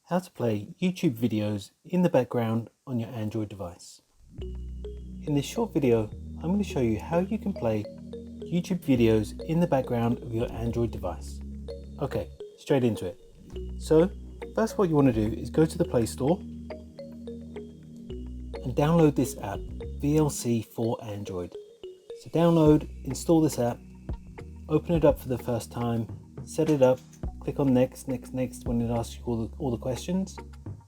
how to play YouTube videos in the background on your Android device. In this short video, I'm going to show you how you can play YouTube videos in the background of your Android device. Okay, straight into it. So, first what you want to do is go to the Play Store and download this app, VLC for Android. So download, install this app, open it up for the first time, set it up, click on next when it asks you all the questions.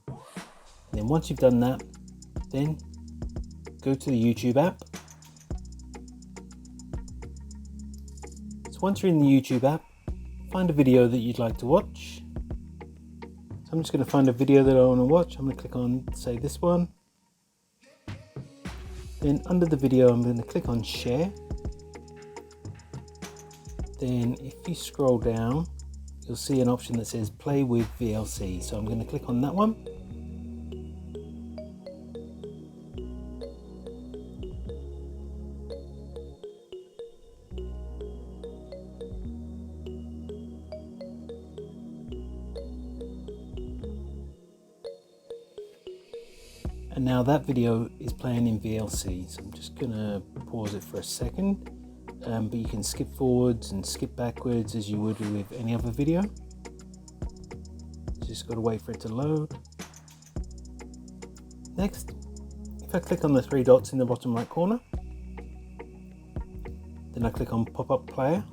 And then once you've done that, then go to the YouTube app. So once you're in the YouTube app, find a video that you'd like to watch. So I'm just going to find a video that I want to watch. I'm going to click on, say, this one. Then under the video, I'm going to click on share. Then if you scroll down, you'll see an option that says play with VLC. So I'm going to click on that one. And now that video is playing in VLC. So I'm just going to pause it for a second. But you can skip forwards and skip backwards as you would with any other video. Just got to wait for it to load. Next, if I click on the three dots in the bottom right corner, then I click on pop-up player.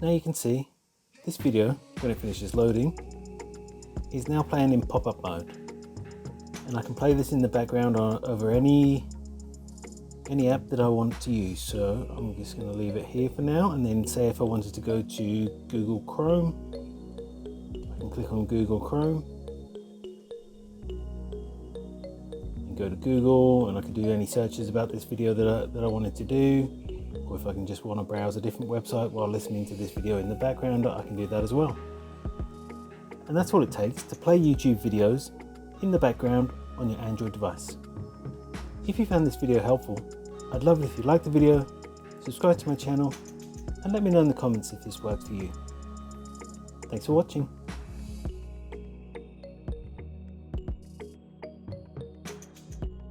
Now you can see this video, when it finishes loading, is now playing in pop-up mode. And I can play this in the background over any app that I want to use. So I'm just going to leave it here for now, and then say if I wanted to go to Google Chrome, I can click on Google Chrome and go to Google, and I can do any searches about this video that I wanted to do, or if I can just want to browse a different website while listening to this video in the background, I can do that as well. And that's what it takes to play YouTube videos in the background on your Android device. If you found this video helpful, I'd love it if you liked the video, subscribe to my channel, and let me know in the comments if this worked for you. Thanks for watching.